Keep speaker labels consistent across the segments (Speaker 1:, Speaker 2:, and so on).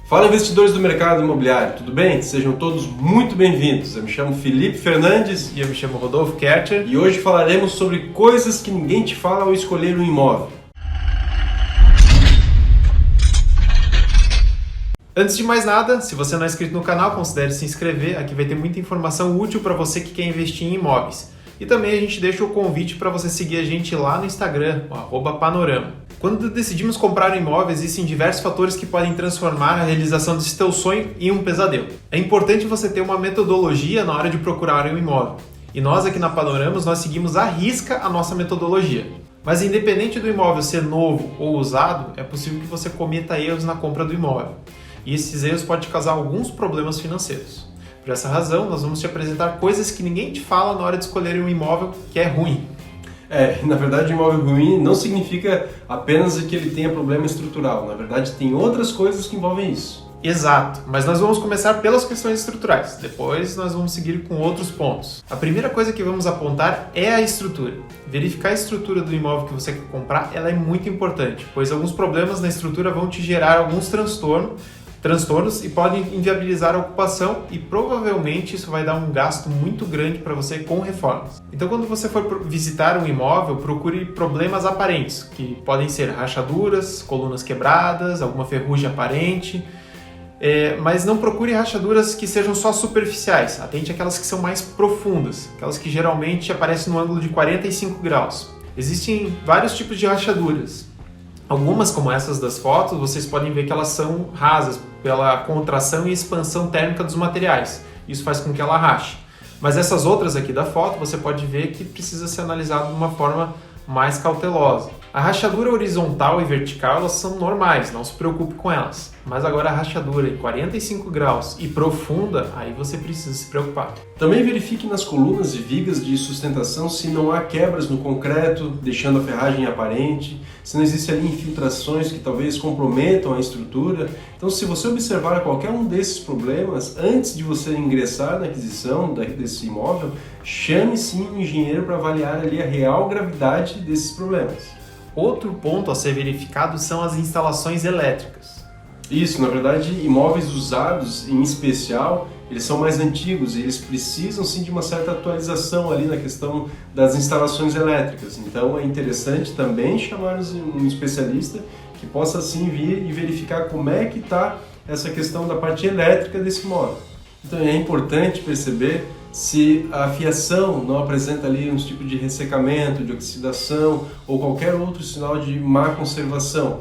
Speaker 1: Fala, investidores do mercado imobiliário, tudo bem? Sejam todos muito bem-vindos. Eu me chamo Felipe Fernandes
Speaker 2: e eu me chamo Rodolfo Kercher
Speaker 1: e hoje falaremos sobre coisas que ninguém te fala ao escolher um imóvel.
Speaker 2: Antes de mais nada, se você não é inscrito no canal, considere se inscrever. Aqui vai ter muita informação útil para você que quer investir em imóveis. E também a gente deixa o convite para você seguir a gente lá no Instagram, @panorama. Quando decidimos comprar um imóvel, existem diversos fatores que podem transformar a realização desse teu sonho em um pesadelo. É importante você ter uma metodologia na hora de procurar um imóvel. E nós aqui na Panorama, nós seguimos à risca a nossa metodologia. Mas independente do imóvel ser novo ou usado, é possível que você cometa erros na compra do imóvel. E esses erros podem causar alguns problemas financeiros. Por essa razão, nós vamos te apresentar coisas que ninguém te fala na hora de escolher um imóvel que é ruim.
Speaker 1: Na verdade, imóvel ruim não significa apenas que ele tenha problema estrutural. Na verdade, tem outras coisas que envolvem isso.
Speaker 2: Exato, mas nós vamos começar pelas questões estruturais. Depois nós vamos seguir com outros pontos. A primeira coisa que vamos apontar é a estrutura. Verificar a estrutura do imóvel que você quer comprar, ela é muito importante, pois alguns problemas na estrutura vão te gerar alguns transtornos e podem inviabilizar a ocupação e provavelmente isso vai dar um gasto muito grande para você com reformas. Então, quando você for visitar um imóvel, procure problemas aparentes, que podem ser rachaduras, colunas quebradas, alguma ferrugem aparente, mas não procure rachaduras que sejam só superficiais. Atente àquelas que são mais profundas, aquelas que geralmente aparecem no ângulo de 45 graus. Existem vários tipos de rachaduras. Algumas, como essas das fotos, vocês podem ver que elas são rasas pela contração e expansão térmica dos materiais. Isso faz com que ela rache. Mas essas outras aqui da foto, você pode ver que precisa ser analisado de uma forma mais cautelosa. A rachadura horizontal e vertical, elas são normais, não se preocupe com elas. Mas agora a rachadura em 45 graus e profunda, aí você precisa se preocupar.
Speaker 1: Também verifique nas colunas e vigas de sustentação se não há quebras no concreto, deixando a ferragem aparente, se não existem ali infiltrações que talvez comprometam a estrutura. Então, se você observar qualquer um desses problemas, antes de você ingressar na aquisição desse imóvel, chame sim um engenheiro para avaliar ali a real gravidade desses problemas.
Speaker 2: Outro ponto a ser verificado são as instalações elétricas.
Speaker 1: Isso, na verdade, imóveis usados em especial, eles são mais antigos e eles precisam sim de uma certa atualização ali na questão das instalações elétricas. Então é interessante também chamar um especialista que possa assim vir e verificar como é que está essa questão da parte elétrica desse imóvel. Então é importante perceber se a fiação não apresenta ali um tipo de ressecamento, de oxidação ou qualquer outro sinal de má conservação.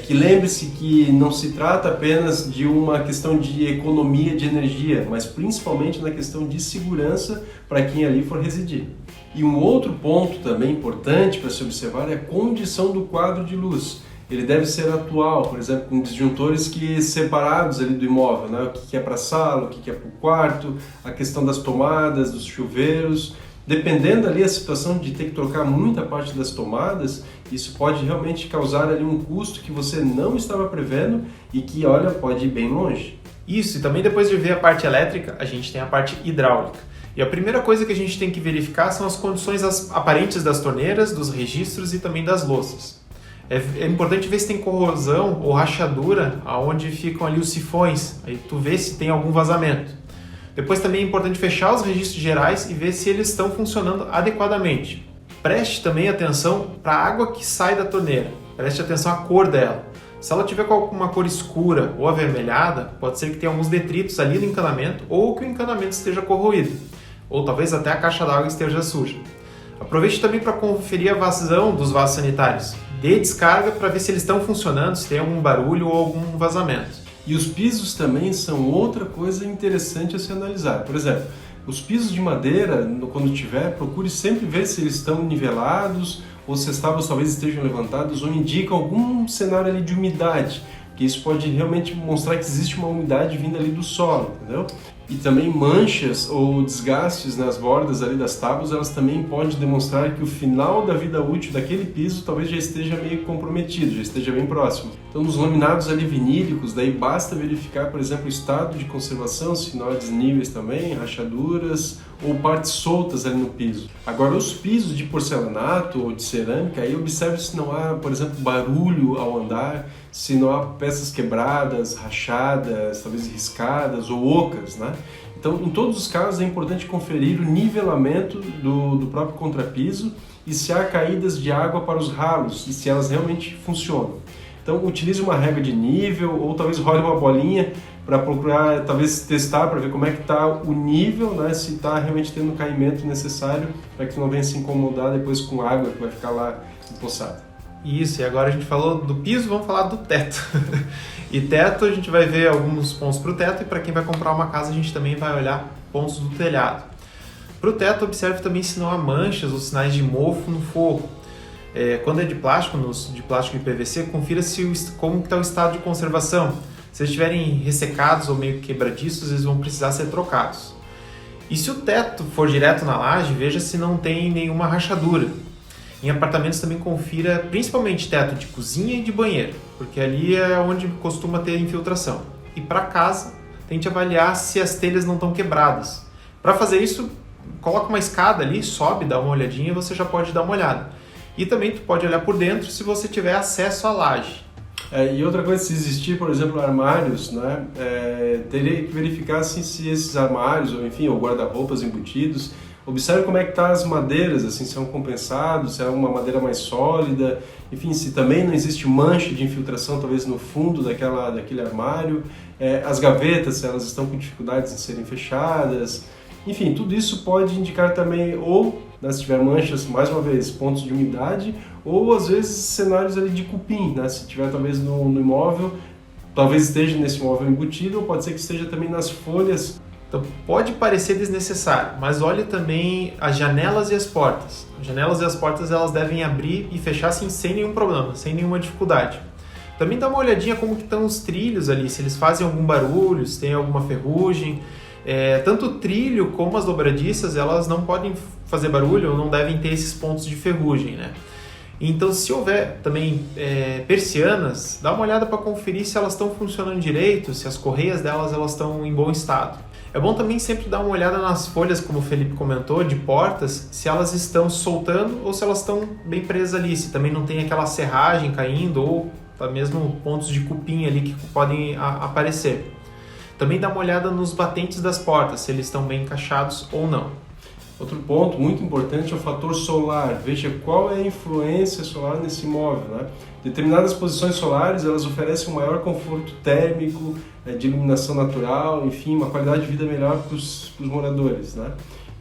Speaker 1: Que lembre-se que não se trata apenas de uma questão de economia de energia, mas principalmente na questão de segurança para quem ali for residir. E um outro ponto também importante para se observar é a condição do quadro de luz. Ele deve ser atual, por exemplo, com disjuntores separados ali do imóvel, né? O que é para a sala, o que é para o quarto, a questão das tomadas, dos chuveiros. Dependendo ali a situação de ter que trocar muita parte das tomadas, isso pode realmente causar ali um custo que você não estava prevendo e que, olha, pode ir bem longe.
Speaker 2: Isso, e também depois de ver a parte elétrica, a gente tem a parte hidráulica. E a primeira coisa que a gente tem que verificar são as condições aparentes das torneiras, dos registros e também das louças. É importante ver se tem corrosão ou rachadura aonde ficam ali os sifões, aí tu vê se tem algum vazamento. Depois também é importante fechar os registros gerais e ver se eles estão funcionando adequadamente. Preste também atenção para a água que sai da torneira, preste atenção à cor dela. Se ela tiver com alguma cor escura ou avermelhada, pode ser que tenha alguns detritos ali no encanamento ou que o encanamento esteja corroído, ou talvez até a caixa d'água esteja suja. Aproveite também para conferir a vazão dos vasos sanitários. Dê descarga para ver se eles estão funcionando, se tem algum barulho ou algum vazamento.
Speaker 1: E os pisos também são outra coisa interessante a se analisar. Por exemplo, os pisos de madeira, quando tiver, procure sempre ver se eles estão nivelados ou se as tábuas talvez estejam levantadas ou indicam algum cenário ali de umidade, que isso pode realmente mostrar que existe uma umidade vinda ali do solo, entendeu? E também manchas ou desgastes nas bordas ali das tábuas, elas também podem demonstrar que o final da vida útil daquele piso talvez já esteja meio comprometido, já esteja bem próximo. Então, nos laminados ali vinílicos, daí basta verificar, por exemplo, o estado de conservação, se não há desníveis também, rachaduras ou partes soltas ali no piso. Agora, os pisos de porcelanato ou de cerâmica, aí observe se não há, por exemplo, barulho ao andar, se não há peças quebradas, rachadas, talvez riscadas ou ocas, né? Então, em todos os casos, é importante conferir o nivelamento do próprio contrapiso e se há caídas de água para os ralos e se elas realmente funcionam. Então, utilize uma régua de nível ou talvez role uma bolinha para procurar, talvez testar para ver como é que está o nível, né? Se está realmente tendo o caimento necessário para que tu não venha se incomodar depois com água que vai ficar lá empoçada.
Speaker 2: Isso, e agora a gente falou do piso, vamos falar do teto. E teto, a gente vai ver alguns pontos para o teto e para quem vai comprar uma casa a gente também vai olhar pontos do telhado. Para o teto, observe também se não há manchas ou sinais de mofo no forro. Quando é de plástico, de plástico e PVC, confira como está o estado de conservação. Se eles estiverem ressecados ou meio quebradiços, eles vão precisar ser trocados. E se o teto for direto na laje, veja se não tem nenhuma rachadura. Em apartamentos também confira principalmente teto de cozinha e de banheiro, porque ali é onde costuma ter infiltração. E para casa, tente avaliar se as telhas não estão quebradas. Para fazer isso, coloca uma escada ali, sobe, dá uma olhadinha e você já pode dar uma olhada. E também tu pode olhar por dentro se você tiver acesso à laje.
Speaker 1: E outra coisa, se existir, por exemplo, armários, né, teria que verificar assim, se esses armários, ou enfim, ou guarda-roupas embutidos, observe como é que tá as madeiras, assim, se é um compensado, se é uma madeira mais sólida, enfim, se também não existe mancha de infiltração, talvez no fundo daquele armário, as gavetas, se elas estão com dificuldades em serem fechadas, enfim, tudo isso pode indicar também, ou, né, se tiver manchas, mais uma vez, pontos de umidade, ou às vezes cenários ali de cupim, né, se tiver talvez no imóvel, talvez esteja nesse imóvel embutido, ou pode ser que esteja também nas folhas.
Speaker 2: Então pode parecer desnecessário, mas olhe também as janelas e as portas. As janelas e as portas elas devem abrir e fechar assim, sem nenhum problema, sem nenhuma dificuldade. Também dá uma olhadinha como que estão os trilhos ali, se eles fazem algum barulho, se tem alguma ferrugem. Tanto o trilho como as dobradiças, elas não podem fazer barulho ou não devem ter esses pontos de ferrugem, né? Então, se houver também persianas, dá uma olhada para conferir se elas estão funcionando direito, se as correias delas elas estão em bom estado. É bom também sempre dar uma olhada nas folhas, como o Felipe comentou, de portas, se elas estão soltando ou se elas estão bem presas ali, se também não tem aquela serragem caindo ou mesmo pontos de cupim ali que podem aparecer. Também dá uma olhada nos batentes das portas, se eles estão bem encaixados ou não.
Speaker 1: Outro ponto muito importante é o fator solar. Veja qual é a influência solar nesse imóvel, né? Determinadas posições solares elas oferecem um maior conforto térmico, de iluminação natural, enfim, uma qualidade de vida melhor para os moradores, né?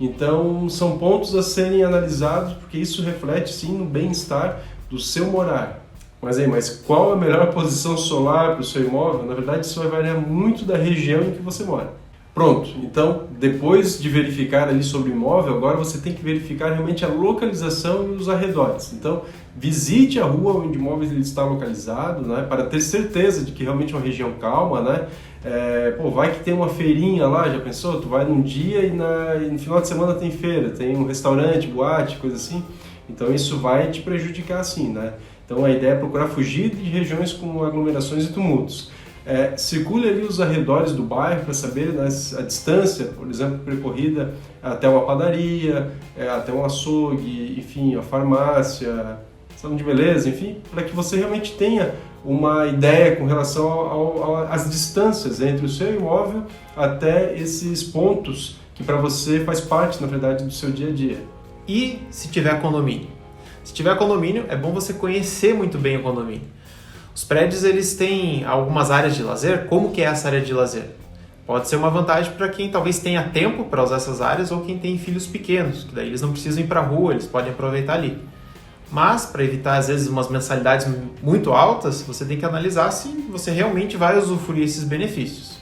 Speaker 1: Então são pontos a serem analisados porque isso reflete sim no bem-estar do seu morar. Mas qual a melhor posição solar para o seu imóvel? Na verdade, isso vai variar muito da região em que você mora. Pronto, então, depois de verificar ali sobre o imóvel, agora você tem que verificar realmente a localização e os arredores. Então, visite a rua onde o imóvel está localizado, né, para ter certeza de que realmente é uma região calma, né? Vai que tem uma feirinha lá, já pensou? Tu vai num dia e no final de semana tem feira, tem um restaurante, boate, coisa assim. Então, isso vai te prejudicar sim, né? Então a ideia é procurar fugir de regiões com aglomerações e tumultos. Circule ali os arredores do bairro para saber, né, a distância, por exemplo, percorrida até uma padaria, até um açougue, enfim, a farmácia, salão de beleza, enfim, para que você realmente tenha uma ideia com relação às distâncias entre o seu imóvel até esses pontos que para você faz parte, na verdade, do seu dia a dia.
Speaker 2: E se tiver condomínio? Se tiver condomínio, é bom você conhecer muito bem o condomínio. Os prédios eles têm algumas áreas de lazer. Como que é essa área de lazer? Pode ser uma vantagem para quem talvez tenha tempo para usar essas áreas ou quem tem filhos pequenos, que daí eles não precisam ir para a rua, eles podem aproveitar ali. Mas, para evitar às vezes umas mensalidades muito altas, você tem que analisar se você realmente vai usufruir esses benefícios.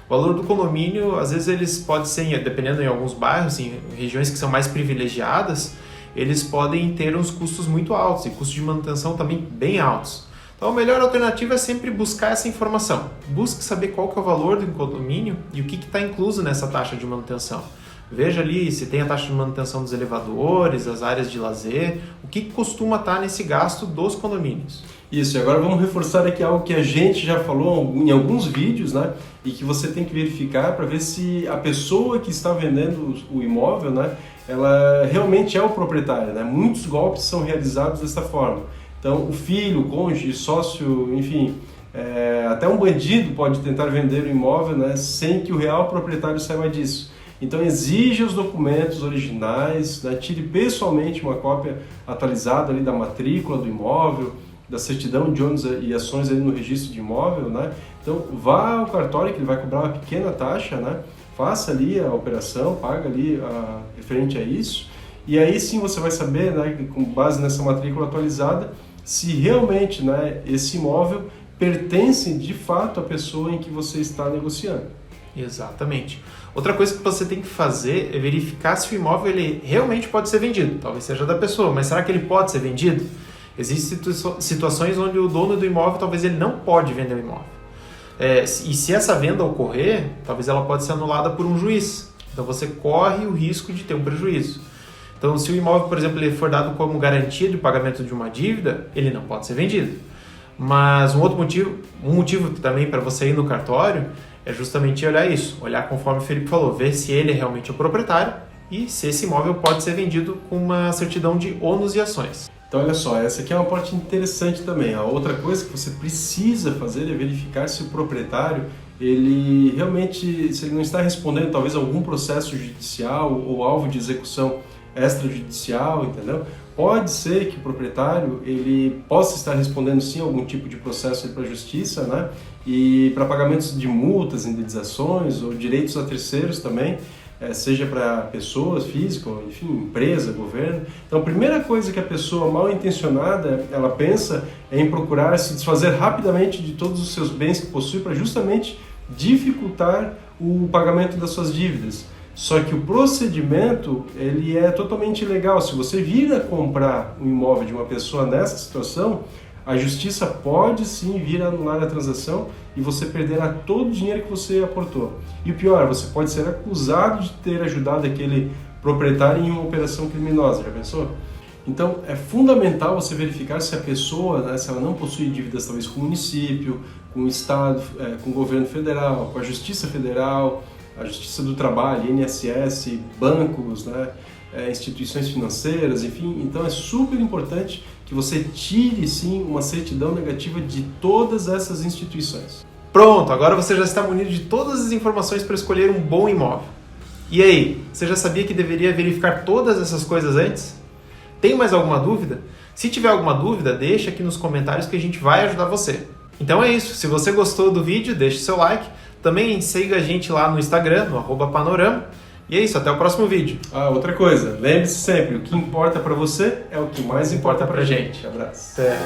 Speaker 2: O valor do condomínio, às vezes eles podem ser, dependendo em alguns bairros, em regiões que são mais privilegiadas, eles podem ter uns custos muito altos e custos de manutenção também bem altos. Então a melhor alternativa é sempre buscar essa informação. Busque saber qual que é o valor do condomínio e o que está incluso nessa taxa de manutenção. Veja ali se tem a taxa de manutenção dos elevadores, as áreas de lazer, o que costuma estar nesse gasto dos condomínios.
Speaker 1: Isso, e agora vamos reforçar aqui algo que a gente já falou em alguns vídeos, né? E que você tem que verificar para ver se a pessoa que está vendendo o imóvel, né? Ela realmente é o proprietário, né? Muitos golpes são realizados dessa forma. Então, o filho, o cônjuge, sócio, enfim, até um bandido pode tentar vender o imóvel, né? Sem que o real proprietário saiba disso. Então exija os documentos originais, né? Tire pessoalmente uma cópia atualizada ali da matrícula do imóvel, da certidão de ônus e ações ali no registro de imóvel, né? Então vá ao cartório que ele vai cobrar uma pequena taxa, né? Faça ali a operação, paga ali referente a isso, e aí sim você vai saber, né, com base nessa matrícula atualizada, se realmente, né, esse imóvel pertence de fato à pessoa em que você está negociando.
Speaker 2: Exatamente. Outra coisa que você tem que fazer é verificar se o imóvel ele realmente pode ser vendido. Talvez seja da pessoa, mas será que ele pode ser vendido? Existem situações onde o dono do imóvel talvez ele não pode vender o imóvel. E se essa venda ocorrer, talvez ela pode ser anulada por um juiz. Então você corre o risco de ter um prejuízo. Então se o imóvel, por exemplo, ele for dado como garantia de pagamento de uma dívida, ele não pode ser vendido. Mas um motivo também para você ir no cartório é justamente olhar isso, olhar conforme o Felipe falou, ver se ele é realmente o proprietário e se esse imóvel pode ser vendido com uma certidão de ônus e ações.
Speaker 1: Então olha só, essa aqui é uma parte interessante também. A outra coisa que você precisa fazer é verificar se o proprietário, ele realmente, se ele não está respondendo talvez a algum processo judicial ou alvo de execução extrajudicial, entendeu? Pode ser que o proprietário ele possa estar respondendo sim a algum tipo de processo para a justiça, né? E para pagamentos de multas, indenizações ou direitos a terceiros também, seja para pessoas físicas, enfim, empresa, governo. Então a primeira coisa que a pessoa mal intencionada ela pensa é em procurar se desfazer rapidamente de todos os seus bens que possui para justamente dificultar o pagamento das suas dívidas. Só que o procedimento ele é totalmente ilegal. Se você vir a comprar um imóvel de uma pessoa nessa situação, a justiça pode sim vir a anular a transação e você perderá todo o dinheiro que você aportou. E o pior, você pode ser acusado de ter ajudado aquele proprietário em uma operação criminosa. Já pensou? Então é fundamental você verificar se a pessoa, né, se ela não possui dívidas talvez com o município, com o Estado, com o governo federal, com a Justiça Federal, a Justiça do Trabalho, INSS, bancos, né, instituições financeiras, enfim. Então é super importante que você tire sim uma certidão negativa de todas essas instituições.
Speaker 2: Pronto, agora você já está munido de todas as informações para escolher um bom imóvel. E aí, você já sabia que deveria verificar todas essas coisas antes? Tem mais alguma dúvida? Se tiver alguma dúvida, deixa aqui nos comentários que a gente vai ajudar você. Então é isso, se você gostou do vídeo, deixe seu like. Também siga a gente lá no Instagram, no @panorama. E é isso, até o próximo vídeo.
Speaker 1: Outra coisa, lembre-se sempre, o que importa para você é o que mais importa pra gente.
Speaker 2: Abraço. Até.